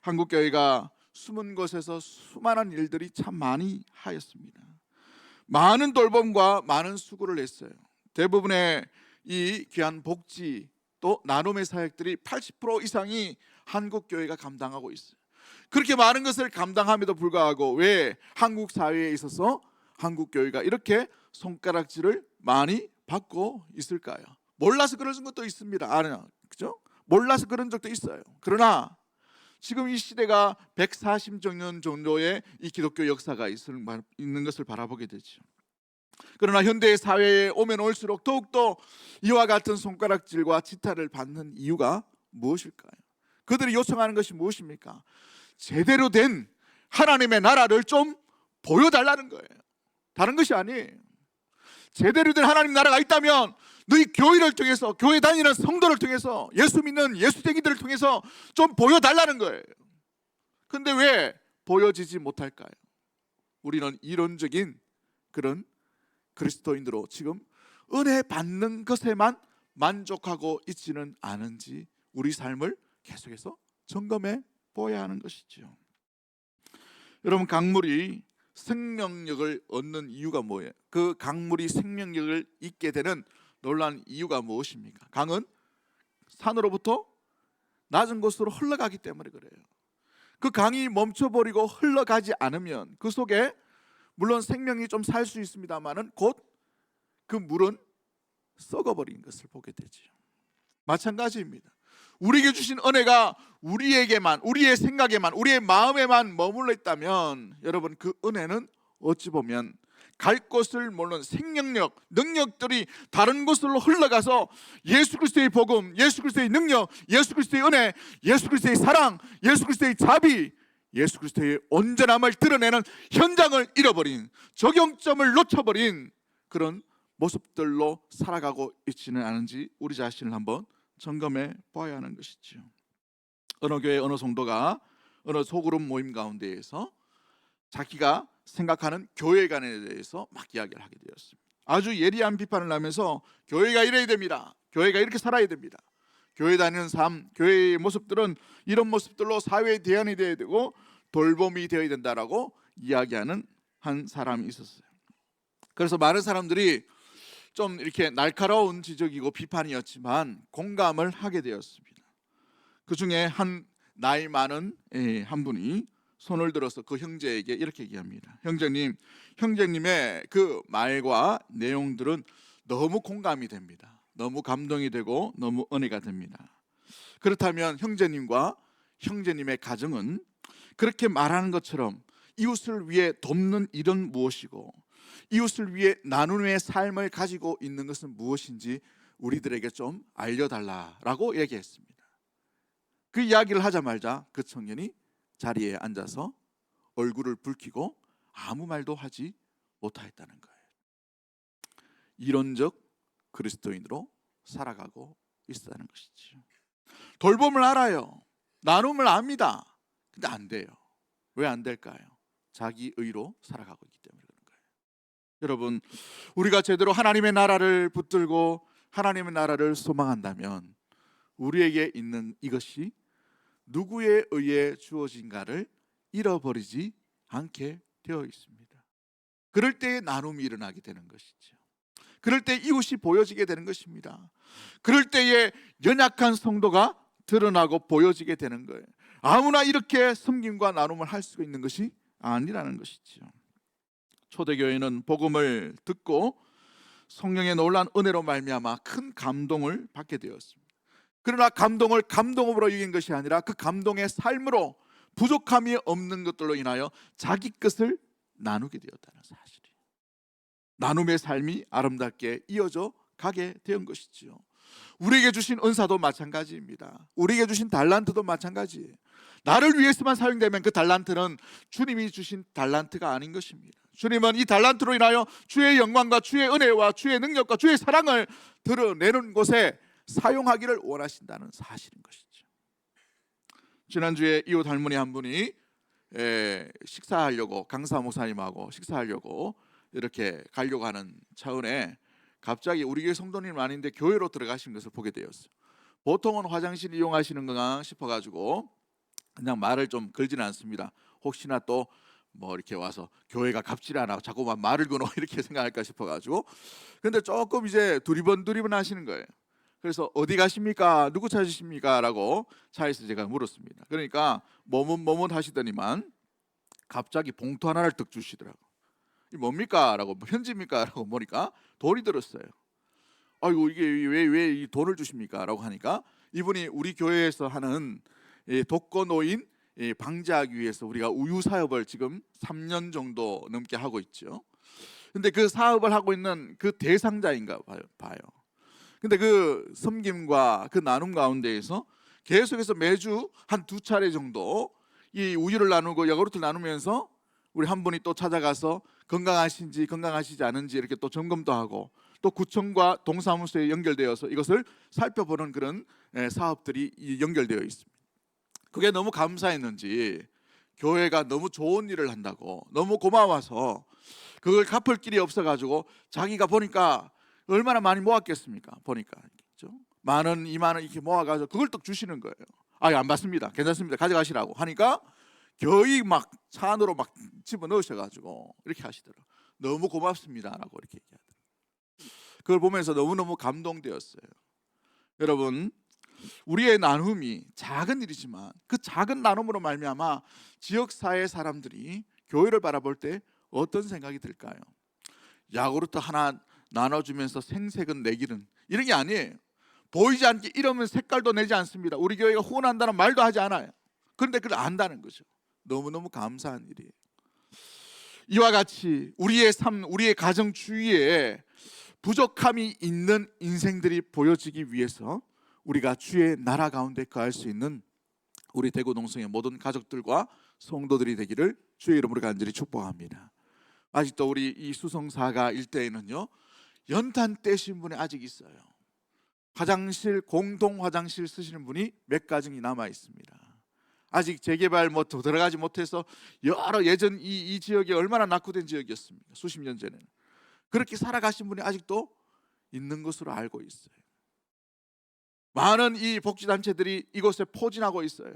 한국교회가 숨은 곳에서 수많은 일들이 참 많이 하였습니다. 많은 돌봄과 많은 수고를 했어요. 대부분의 이 귀한 복지 또 나눔의 사역들이 80% 이상이 한국 교회가 감당하고 있어요. 그렇게 많은 것을 감당함에도 불구하고 왜 한국 사회에 있어서 한국 교회가 이렇게 손가락질을 많이 받고 있을까요? 몰라서 그런 것도 있습니다. 아니요, 그죠? 몰라서 그런 적도 있어요. 그러나 지금 이 시대가 140년 정도의 이 기독교 역사가 있는 것을 바라보게 되죠. 그러나 현대의 사회에 오면 올수록 더욱더 이와 같은 손가락질과 지탄을 받는 이유가 무엇일까요? 그들이 요청하는 것이 무엇입니까? 제대로 된 하나님의 나라를 좀 보여달라는 거예요. 다른 것이 아니에요. 제대로 된 하나님 나라가 있다면 너희 교회를 통해서, 교회 다니는 성도를 통해서, 예수 믿는 예수쟁이들을 통해서 좀 보여달라는 거예요. 근데 왜 보여지지 못할까요? 우리는 이론적인 그런 그리스도인으로 지금 은혜 받는 것에만 만족하고 있지는 않은지 우리 삶을 계속해서 점검해 보아야 하는 것이죠. 여러분, 강물이 생명력을 얻는 이유가 뭐예요? 그 강물이 생명력을 잊게 되는 놀라운 이유가 무엇입니까? 강은 산으로부터 낮은 곳으로 흘러가기 때문에 그래요. 그 강이 멈춰버리고 흘러가지 않으면 그 속에 물론 생명이 좀 살 수 있습니다만은 곧 그 물은 썩어버린 것을 보게 되죠. 마찬가지입니다. 우리에게 주신 은혜가 우리에게만, 우리의 생각에만, 우리의 마음에만 머물러 있다면 여러분, 그 은혜는 어찌 보면 갈 곳을 모르는 생명력, 능력들이 다른 곳으로 흘러가서 예수 그리스도의 복음, 예수 그리스도의 능력, 예수 그리스도의 은혜, 예수 그리스도의 사랑, 예수 그리스도의 자비, 예수 그리스도의 온전함을 드러내는 현장을 잃어버린, 적용점을 놓쳐버린 그런 모습들로 살아가고 있지는 않은지 우리 자신을 한번 점검해 봐야 하는 것이죠. 어느 교회 어느 성도가 어느 소그룹 모임 가운데에서 자기가 생각하는 교회관에 대해서 막 이야기를 하게 되었습니다. 아주 예리한 비판을 하면서 교회가 이래야 됩니다. 교회가 이렇게 살아야 됩니다. 교회 다니는 삶, 교회의 모습들은 이런 모습들로 사회의 대안이 되어야 되고 돌봄이 되어야 된다라고 이야기하는 한 사람이 있었어요. 그래서 많은 사람들이 좀 이렇게 날카로운 지적이고 비판이었지만 공감을 하게 되었습니다. 그 중에 한 나이 많은 한 분이 손을 들어서 그 형제에게 이렇게 얘기합니다. 형제님의 그 말과 내용들은 너무 공감이 됩니다. 너무 감동이 되고 너무 은혜가 됩니다. 그렇다면 형제님과 형제님의 가정은 그렇게 말하는 것처럼 이웃을 위해 돕는 일은 무엇이고 이웃을 위해 나눔의 삶을 가지고 있는 것은 무엇인지 우리들에게 좀 알려달라라고 얘기했습니다. 그 이야기를 하자마자 그 청년이 자리에 앉아서 얼굴을 붉히고 아무 말도 하지 못하였다는 거예요. 이론적 그리스도인으로 살아가고 있다는 것이죠. 돌봄을 알아요. 나눔을 압니다. 근데 안 돼요. 왜 안 될까요? 자기 의로 살아가고 있기 때문에 그런 거예요. 여러분, 우리가 제대로 하나님의 나라를 붙들고 하나님의 나라를 소망한다면 우리에게 있는 이것이 누구에 의해 주어진가를 잃어버리지 않게 되어 있습니다. 그럴 때 나눔이 일어나게 되는 것이죠. 그럴 때 이웃이 보여지게 되는 것입니다. 그럴 때에 연약한 성도가 드러나고 보여지게 되는 거예요. 아무나 이렇게 섬김과 나눔을 할 수가 있는 것이 아니라는 것이죠. 초대교회는 복음을 듣고 성령의 놀라운 은혜로 말미암아 큰 감동을 받게 되었습니다. 그러나 감동을 감동으로 이긴 것이 아니라 그 감동의 삶으로 부족함이 없는 것들로 인하여 자기 것을 나누게 되었다는 사실이에요. 나눔의 삶이 아름답게 이어져 가게 된 것이지요. 우리에게 주신 은사도 마찬가지입니다. 우리에게 주신 달란트도 마찬가지예요. 나를 위해서만 사용되면 그 달란트는 주님이 주신 달란트가 아닌 것입니다. 주님은 이 달란트로 인하여 주의 영광과 주의 은혜와 주의 능력과 주의 사랑을 드러내는 곳에 사용하기를 원하신다는 사실인 것이죠. 지난주에 이웃 할머니 한 분이 식사하려고 강사 목사님하고 식사하려고 이렇게 가려고 하는 차원에 갑자기 우리 교회 성도님 아닌데 교회로 들어가신 것을 보게 되었어요. 보통은 화장실 이용하시는 건가 싶어가지고 그냥 말을 좀 걸지는 않습니다. 혹시나 또 뭐 이렇게 와서 교회가 갑질하나 자꾸만 말을 거노 이렇게 생각할까 싶어가지고 근데 조금 이제 두리번 하시는 거예요. 그래서 어디 가십니까? 누구 찾으십니까? 라고 차에서 제가 물었습니다. 그러니까 머뭇 하시더니만 갑자기 봉투 하나를 득 주시더라고. 이 뭡니까? 라고 편지입니까? 라고 보니까 돈이 들었어요. 아이고 이게 왜 이 돈을 주십니까? 라고 하니까 이분이 우리 교회에서 하는 독거노인 방지하기 위해서 우리가 우유 사업을 지금 3년 정도 넘게 하고 있죠. 근데 그 사업을 하고 있는 그 대상자인가 봐요. 근데 그 섬김과 그 나눔 가운데에서 계속해서 매주 한 2차례 정도 이 우유를 나누고 야구르트를 나누면서 우리 한 분이 또 찾아가서 건강하신지 건강하시지 않은지 이렇게 또 점검도 하고 또 구청과 동사무소에 연결되어서 이것을 살펴보는 그런 사업들이 연결되어 있습니다. 그게 너무 감사했는지 교회가 너무 좋은 일을 한다고 너무 고마워서 그걸 갚을 길이 없어가지고 자기가 보니까 얼마나 많이 모았겠습니까? 보니까 그렇죠? 10,000원, 20,000원 이렇게 모아가지고 그걸 또 주시는 거예요. 안 받습니다. 괜찮습니다. 가져가시라고 하니까 거의 막 차 안으로 막 집어넣으셔가지고 이렇게 하시더라고요. 너무 고맙습니다라고 이렇게 얘기하더라고요. 그걸 보면서 너무너무 감동되었어요. 여러분, 우리의 나눔이 작은 일이지만 그 작은 나눔으로 말미암아 지역사회 사람들이 교회를 바라볼 때 어떤 생각이 들까요? 야구르트 하나 나눠주면서 생색은 내기는 이런 게 아니에요. 보이지 않게 이러면 색깔도 내지 않습니다. 우리 교회가 후원한다는 말도 하지 않아요. 그런데 그걸 안다는 거죠. 너무너무 감사한 일이에요. 이와 같이 우리의 삶, 우리의 가정 주위에 부족함이 있는 인생들이 보여지기 위해서 우리가 주의 나라 가운데 거할 수 있는 우리 대구 농성의 모든 가족들과 성도들이 되기를 주의 이름으로 간절히 축복합니다. 아직도 우리 이 수성사가 일대에는요 연탄 떼신 분이 아직 있어요. 화장실, 공동 화장실 쓰시는 분이 몇 가정이 남아 있습니다. 아직 재개발 들어가지 못해서 여러 예전 이 지역이 얼마나 낙후된 지역이었습니까? 수십 년 전에는. 그렇게 살아가신 분이 아직도 있는 것으로 알고 있어요. 많은 이 복지단체들이 이곳에 포진하고 있어요.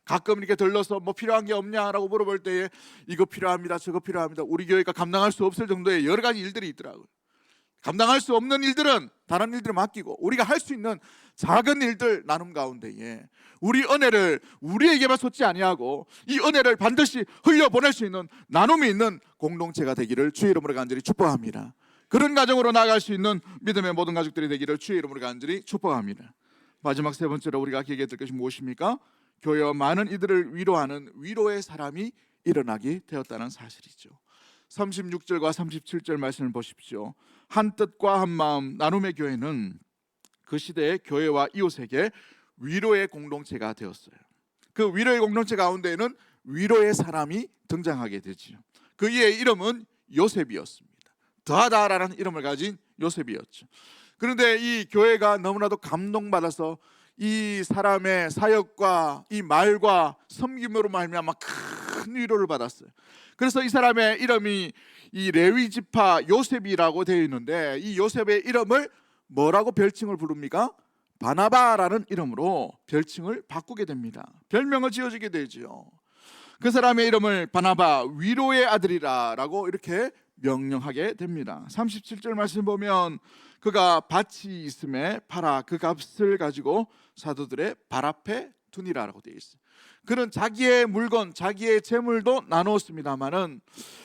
가끔 이렇게 들러서 뭐 필요한 게 없냐라고 물어볼 때에 이거 필요합니다, 저거 필요합니다. 우리 교회가 감당할 수 없을 정도의 여러 가지 일들이 있더라고요. 감당할 수 없는 일들은 다른 일들을 맡기고 우리가 할 수 있는 작은 일들 나눔 가운데에 우리 은혜를 우리에게만 쏟지 아니하고 이 은혜를 반드시 흘려보낼 수 있는 나눔이 있는 공동체가 되기를 주의 이름으로 간절히 축복합니다. 그런 가정으로 나아갈 수 있는 믿음의 모든 가족들이 되기를 주의 이름으로 간절히 축복합니다. 마지막 세 번째로 우리가 기억해야 될 것이 무엇입니까? 교회와 많은 이들을 위로하는 위로의 사람이 일어나게 되었다는 사실이죠. 36절과 37절 말씀을 보십시오. 한 뜻과 한 마음 나눔의 교회는 그 시대의 교회와 이웃에게 위로의 공동체가 되었어요. 그 위로의 공동체 가운데에는 위로의 사람이 등장하게 되죠. 그의 이름은 요셉이었습니다. 더하다라는 이름을 가진 요셉이었죠. 그런데 이 교회가 너무나도 감동받아서 이 사람의 사역과 이 말과 섬김으로 말미암아 큰 위로를 받았어요. 그래서 이 사람의 이름이 이 레위 지파 요셉이라고 되어 있는데 이 요셉의 이름을 뭐라고 별칭을 부릅니까? 바나바라는 이름으로 별칭을 바꾸게 됩니다. 별명을 지어주게 되죠. 그 사람의 이름을 바나바, 위로의 아들이라고 이렇게 명령하게 됩니다. 37절 말씀 보면 그가 밭이 있음에 팔아 그 값을 가지고 사도들의 발 앞에 두니라라고 되어 있어요. 그는 자기의 물건, 자기의 재물도 나누었습니다만은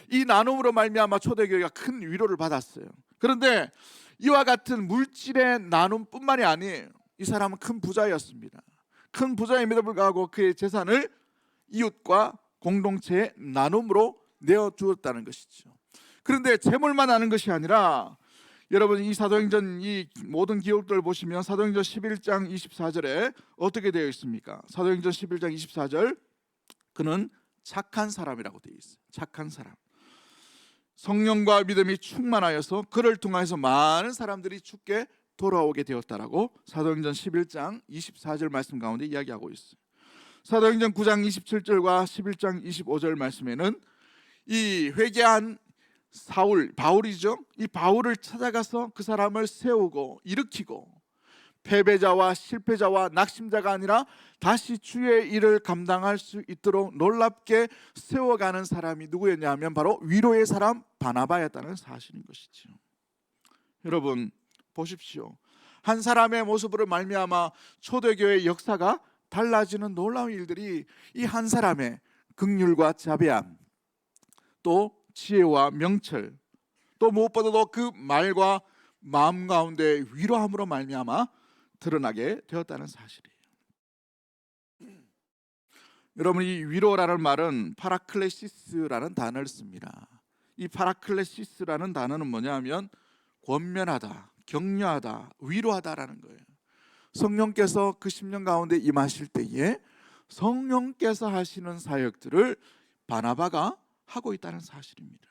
이 나눔으로 말미암아 초대교회가 큰 위로를 받았어요. 그런데 이와 같은 물질의 나눔뿐만이 아니에요. 이 사람은 큰 부자였습니다. 큰 부자임에도 불구하고 그의 재산을 이웃과 공동체의 나눔으로 내어주었다는 것이죠. 그런데 재물만 아는 것이 아니라 여러분 이 사도행전 이 모든 기록들을 보시면 사도행전 11장 24절에 어떻게 되어 있습니까? 사도행전 11장 24절 그는 착한 사람이라고 되어 있어요. 착한 사람. 성령과 믿음이 충만하여서 그를 통하여서 많은 사람들이 주께 돌아오게 되었다라고 사도행전 11장 24절 말씀 가운데 이야기하고 있어요. 사도행전 9장 27절과 11장 25절 말씀에는 이 회개한 바울이죠. 이 바울을 찾아가서 그 사람을 세우고 일으키고 패배자와 실패자와 낙심자가 아니라 다시 주의 일을 감당할 수 있도록 놀랍게 세워가는 사람이 누구였냐 하면 바로 위로의 사람 바나바였다는 사실인 것이죠. 여러분 보십시오. 한 사람의 모습으로 말미암아 초대교회의 역사가 달라지는 놀라운 일들이 이 한 사람의 긍휼과 자비함, 또 지혜와 명철, 또 무엇보다도 그 말과 마음 가운데 위로함으로 말미암아 드러나게 되었다는 사실이에요. 여러분, 이 위로라는 말은 파라클레시스라는 단어를 씁니다. 이 파라클레시스라는 단어는 뭐냐면 권면하다, 격려하다, 위로하다라는 거예요. 성령께서 그 10년 가운데 임하실 때에 성령께서 하시는 사역들을 바나바가 하고 있다는 사실입니다.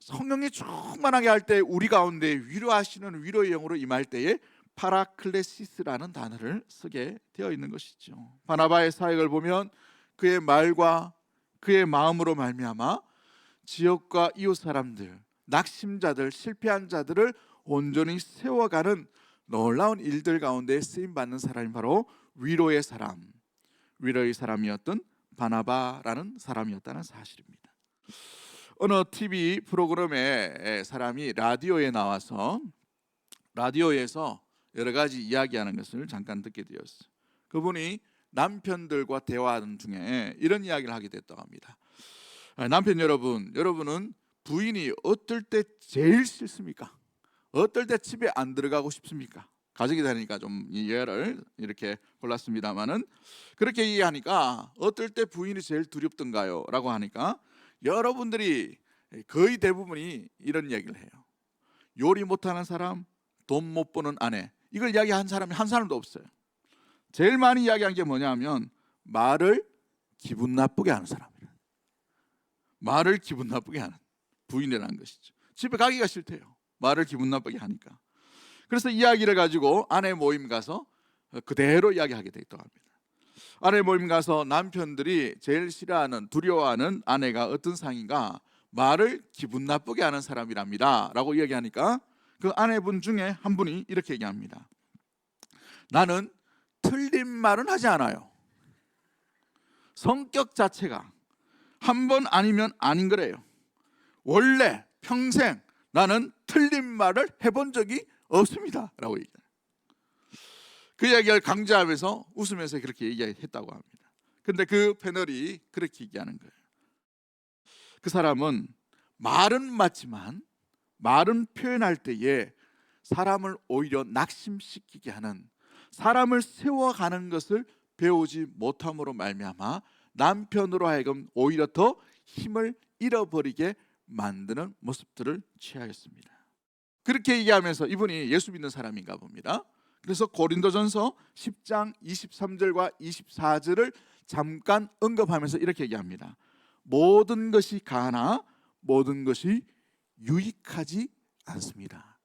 성령이 충만하게 할 때 우리 가운데 위로하시는 위로의 영으로 임할 때에 파라클레시스라는 단어를 쓰게 되어 있는 것이죠. 바나바의 사역을 보면 그의 말과 그의 마음으로 말미암아 지역과 이웃 사람들, 낙심자들, 실패한 자들을 온전히 세워가는 놀라운 일들 가운데 쓰임받는 사람이 바로 위로의 사람이었던 바나바라는 사람이었다는 사실입니다. 어느 TV 프로그램에 사람이 라디오에 나와서 라디오에서 여러 가지 이야기하는 것을 잠깐 듣게 되었어요. 그분이 남편들과 대화하는 중에 이런 이야기를 하게 됐다고 합니다. 남편 여러분은 부인이 어떨 때 제일 싫습니까? 어떨 때 집에 안 들어가고 싶습니까? 가족이 되니까 좀 이 예를 이렇게 골랐습니다만은, 그렇게 얘기하니까 어떨 때 부인이 제일 두렵던가요? 라고 하니까 여러분들이 거의 대부분이 이런 얘기를 해요. 요리 못하는 사람, 돈 못 버는 아내. 이걸 이야기한 사람이 한 사람도 없어요. 제일 많이 이야기한 게 뭐냐면 말을 기분 나쁘게 하는 사람이에요. 말을 기분 나쁘게 하는 부인이라는 것이죠. 집에 가기가 싫대요. 말을 기분 나쁘게 하니까. 그래서 이야기를 가지고 아내 모임 가서 그대로 이야기하게 되었다고 합니다. 아내 모임 가서 남편들이 제일 싫어하는, 두려워하는 아내가 어떤 상인가, 말을 기분 나쁘게 하는 사람이랍니다 라고 이야기하니까 그 아내분 중에 한 분이 이렇게 얘기합니다. 나는 틀린 말은 하지 않아요. 성격 자체가 한 번 아니면 아닌 거래요. 원래 평생 나는 틀린 말을 해본 적이 없습니다 라고 얘기해요. 그 이야기를 강조하면서 웃으면서 그렇게 얘기했다고 합니다. 근데 그 패널이 그렇게 얘기하는 거예요. 그 사람은 말은 맞지만 말은 표현할 때에 사람을 오히려 낙심시키게 하는, 사람을 세워가는 것을 배우지 못함으로 말미암아 남편으로 하여금 오히려 더 힘을 잃어버리게 만드는 모습들을 취하였습니다. 그렇게 얘기하면서 이분이 예수 믿는 사람인가 봅니다. 그래서 고린도전서 10장 23절과 24절을 잠깐 언급하면서 이렇게 얘기합니다. 모든 것이 가나 모든 것이 유익하지 않습니다.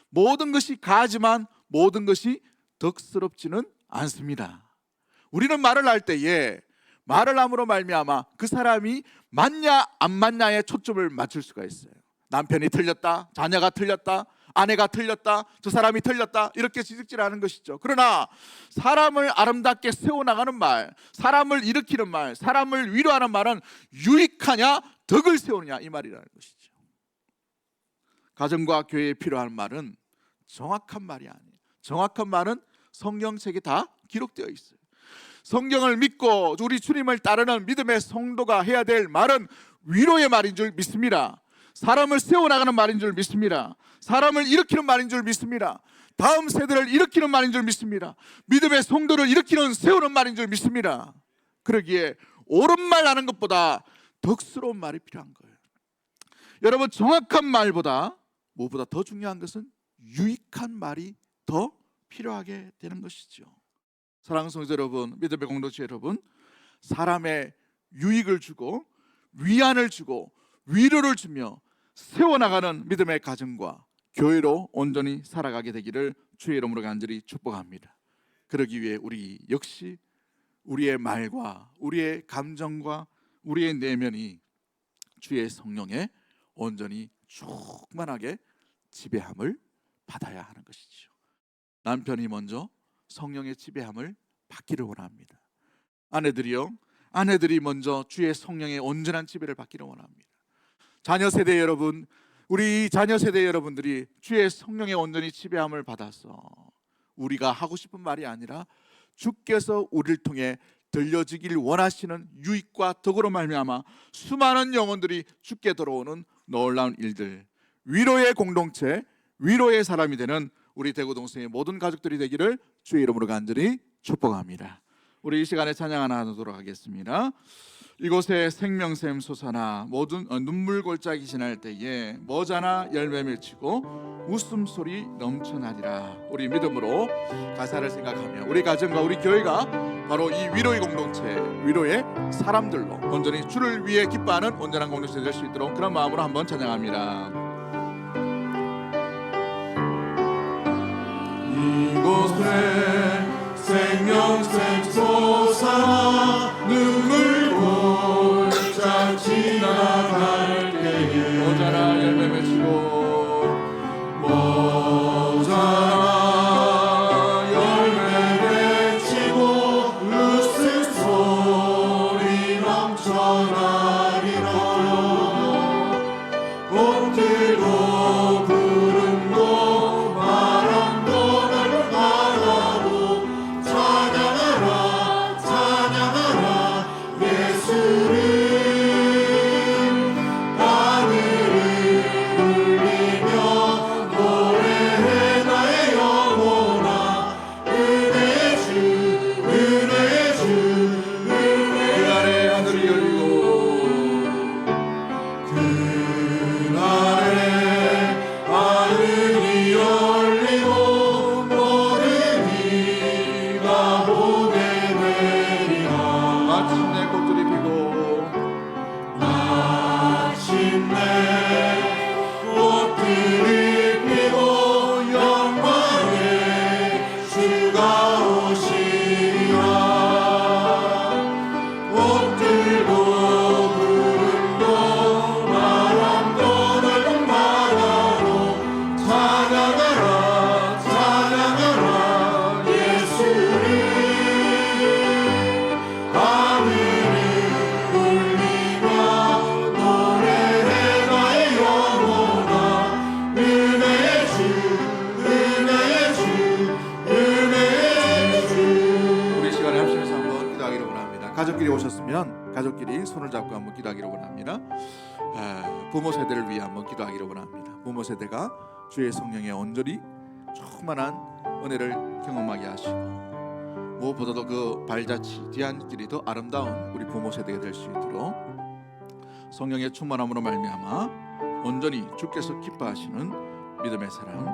모든 것이 가지만 모든 것이 덕스럽지는 않습니다. 우리는 말을 할 때에 말을 함으로 말미암아 그 사람이 맞냐 안 맞냐에 초점을 맞출 수가 있어요. 남편이 틀렸다, 자녀가 틀렸다, 아내가 틀렸다, 저 사람이 틀렸다, 이렇게 지적질하는 것이죠. 그러나 사람을 아름답게 세워나가는 말, 사람을 일으키는 말, 사람을 위로하는 말은 유익하냐 덕을 세우느냐, 이 말이라는 것이죠. 가정과 교회에 필요한 말은 정확한 말이 아니에요. 정확한 말은 성경책에 다 기록되어 있어요. 성경을 믿고 우리 주님을 따르는 믿음의 성도가 해야 될 말은 위로의 말인 줄 믿습니다. 사람을 세워나가는 말인 줄 믿습니다. 사람을 일으키는 말인 줄 믿습니다. 다음 세대를 일으키는 말인 줄 믿습니다. 믿음의 성도를 일으키는, 세우는 말인 줄 믿습니다. 그러기에 옳은 말 하는 것보다 덕스러운 말이 필요한 거예요. 여러분, 정확한 말보다 무엇보다 더 중요한 것은 유익한 말이 더 필요하게 되는 것이죠. 사랑하는 성도 여러분, 믿음의 공동체 여러분, 사람의 유익을 주고 위안을 주고 위로를 주며 세워나가는 믿음의 가정과 교회로 온전히 살아가게 되기를 주의 이름으로 간절히 축복합니다. 그러기 위해 우리 역시 우리의 말과 우리의 감정과 우리의 내면이 주의 성령에 온전히 충만하게 지배함을 받아야 하는 것이죠. 남편이 먼저 성령의 지배함을 받기를 원합니다. 아내들이 먼저 주의 성령의 온전한 지배를 받기를 원합니다. 자녀 세대 여러분, 우리 자녀 세대 여러분들이 주의 성령의 온전히 지배함을 받아서 우리가 하고 싶은 말이 아니라 주께서 우리를 통해 들려지길 원하시는 유익과 덕으로 말미암아 수많은 영혼들이 주께 돌아오는 놀라운 일들, 위로의 공동체, 위로의 사람이 되는 우리 대구 동성의 모든 가족들이 되기를 주의 이름으로 간절히 축복합니다. 우리 이 시간에 찬양 하나 하도록 하겠습니다. 이곳에 생명샘 솟아나 모든 눈물 골짜기 지날 때에 머자나 열매 맺히고 웃음소리 넘쳐나리라. 우리 믿음으로 가사를 생각하며 우리 가정과 우리 교회가 바로 이 위로의 공동체, 위로의 사람들로 온전히 주를 위해 기뻐하는 온전한 공동체 될 수 있도록 그런 마음으로 한번 찬양합니다. 이곳에 생명샘 솟아나 눈물 골짜 지나갈 때에 모자라 열매 맺히고 모자라 열매 맺히고 웃음소리 넘쳐나리라. 꽃들도 구름도 바람도 날 바라고 찬양하라 찬양하라 예수를. 하늘을 울리며 노래해 나의 영혼아. 은혜의 주 은혜의 주 그날의 하늘이 열리고 그날에 하늘이 열리고 모든 이가 보게 되리라. 마침내 꽃들이 피고 마침내 꽃들이 피고 영광의 주가 오시리라. 꽃들도 구름도 바람도 넓은 바다로 찬양하라 찬양하라 예수를. 하늘을 울리며 노래해 나의 영혼아. 은혜의 주 은혜의 주 은혜의 주. 우리 시간에 합심해서 한번 기도하기를 원합니다. 가족끼리 오셨으면 가족끼리 손을 잡고 한번 기도하기를 원합니다. 부모 세대를 위해 한번 기도하기를 원합니다. 부모 세대가 주의 성령의 온전히 충만한 은혜를 경험하게 하시고 무엇보다도 그 발자취 뒤안길이 더 아름다운 우리 부모 세대가 될 수 있도록 성령의 충만함으로 말미암아 온전히 주께서 기뻐하시는 믿음의 사람,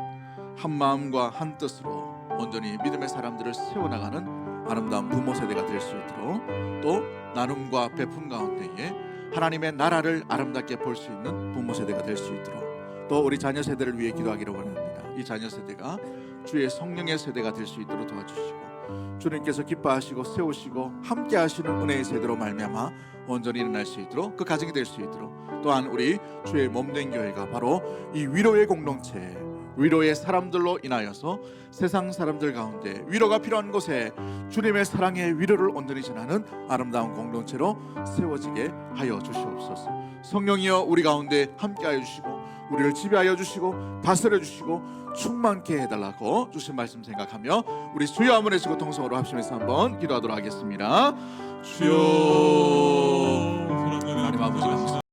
한 마음과 한 뜻으로 온전히 믿음의 사람들을 세워나가는 아름다운 부모 세대가 될 수 있도록 또 나눔과 베품 가운데에 하나님의 나라를 아름답게 볼 수 있는 부모 세대가 될 수 있도록 또 우리 자녀 세대를 위해 기도하기를 원합니다. 이 자녀 세대가 주의 성령의 세대가 될 수 있도록 도와주시고 주님께서 기뻐하시고 세우시고 함께 하시는 은혜의 세대로 말미암아 온전히 일어날 수 있도록 그 가정이 될 수 있도록 또한 우리 주의 몸된 교회가 바로 이 위로의 공동체, 위로의 사람들로 인하여서 세상 사람들 가운데 위로가 필요한 곳에 주님의 사랑의 위로를 온전히 전하는 아름다운 공동체로 세워지게 하여 주시옵소서. 성령이여 우리 가운데 함께하여 주시고 우리를 지배하여 주시고 다스려 주시고 충만케 해달라고 주신 말씀 생각하며 우리 주여 한번 외치고 통성으로 합심해서 한번 기도하도록 하겠습니다. 주여. 하나님 아버지